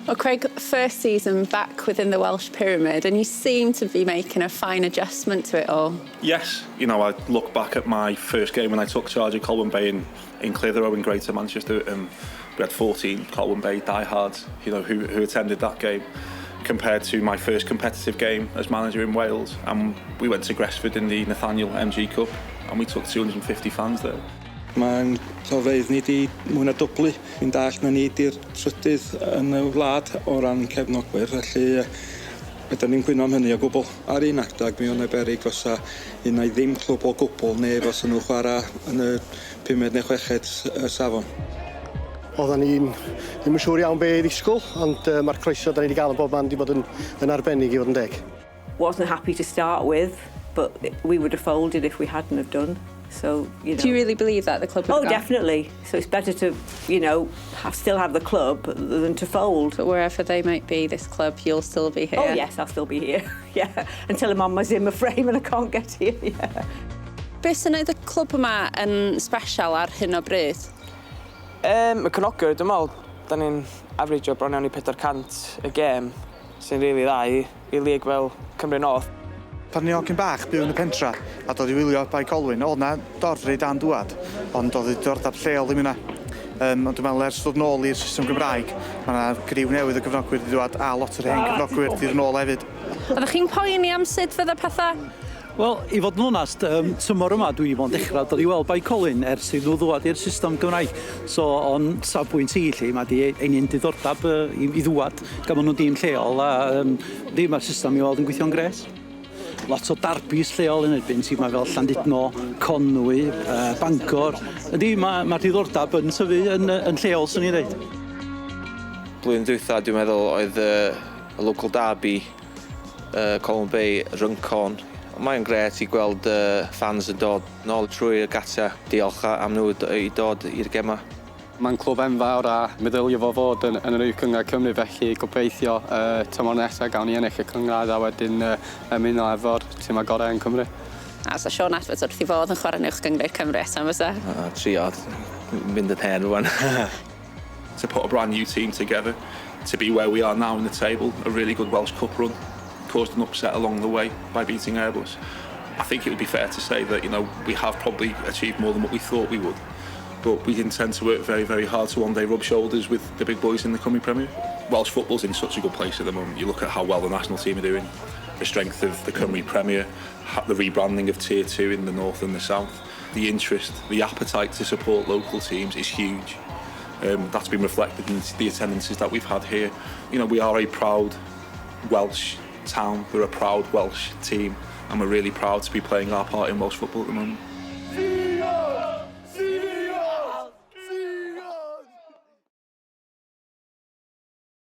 Well, Craig, first season back within the Welsh pyramid, and you seem to be making a fine adjustment to it all. Yes, you know, I look back at my first game when I took charge of Colwyn Bay in Clitheroe in Greater Manchester. We had 14 Colwyn Bay diehards, you know, who attended that game, compared to my first competitive game as manager in Wales. And we went to Gresford in the Nathaniel MG Cup, and we took 250 fans there. Mae'n llofredd ni di mwy na dwblu. Fi'n dallt na ni di'r trydydd yn y wlad o ran cefnogwyr, felly ydyn ni'n gwyno am hynny o gwbl. Ar un adag, mi o'n ei berig os a un ai ddim clwb o gwbl, neu os nhw chwarae yn y 5 neu 6 safon. Oedden ni'n ddim yn siŵr iawn be i ddisgwyl, ond mae'r croeso da ni wedi gael yn bob man wedi bod yn arbennig i fod yn deg. Wasn't happy to start with, but we would have folded if we hadn't have done. So, you know. Do you really believe that the club would have gone? Definitely. So it's better to, you know, still have the club than to fold. But wherever they might be, this club, you'll still be here? Oh, yes, I'll still be here, yeah. Until I'm on my Zimmer frame and I can't get here, yeah. Be sy'n neud y clwb yma yn special ar hyn o bryd? Y cynogwyr, dwi'n meddwl, da ni'n average o bron iawn i 400 y gêm, sy'n rili dda i lig fel Cymru North. Pan ni ogyn bach byw yn y pentra a dod i wylio Bae Colwyn, oedd na dorfri dan dŵad, ond oedd y diddordeb lleol ddim yna. Ond dwi'n meddwl ers dod nôl i'r system Gymraeg, mae yna griw newydd o gyfnogwyr wedi dod a lot o'r hen gyfnogwyr wedi dod nôl hefyd. Oeddech chi'n poeni am sut fydda pethau? Wel, i fod yn onast, tymor yma dwi wedi bod yn dechrau dod i weld Bae Colwyn ers i nhw ddwad i'r system Gymraeg. So, o'n safbwynt i lli, mae di ein diddordeb i ddwad gan nhw'n dîm lleol a ddim ar system i weld yn gweithio'n gres. Lot o darbys lleol yn erbyn sydd mae fel Llandudno, Conwy, Bangor. Ydy, mae'r diddordeb yn tyfu yn lleol, sy'n ni'n dweud. Blwyddyn dwytha, dwi'n meddwl, oedd y local derby Colwyn Bay Ryncon. Mae'n gret i gweld fans yn dod nôl trwy'r gata. Diolch am nhw i dod i'r gema. Mae'n clwb enfawr a meddylio fo fod yn yr cyngor Cymru, felly gobeithio tymor nesaf gawn ni ennill y cyngor a wedyn ymuno efo'r tîm agorau yn Cymru. As a Sean Edwards wrth i fod yn chwarae uwch Gyngor Cymru eto, fysa? Triod, mynd yn hen rwan. To put a brand new team together, to be where we are now in the table, a really good Welsh Cup run, caused an upset along the way by beating Airbus. I think it would be fair to say that, you know, we have probably achieved more than what we thought we would. But we intend to work very, very hard to one day rub shoulders with the big boys in the coming Premier. Welsh football's in such a good place at the moment. You look at how well the national team are doing, the strength of the Cymreig Premier, the rebranding of Tier 2 in the north and the south. The interest, the appetite to support local teams is huge. That's been reflected in the attendances that we've had here. You know, we are a proud Welsh town, we're a proud Welsh team, and we're really proud to be playing our part in Welsh football at the moment.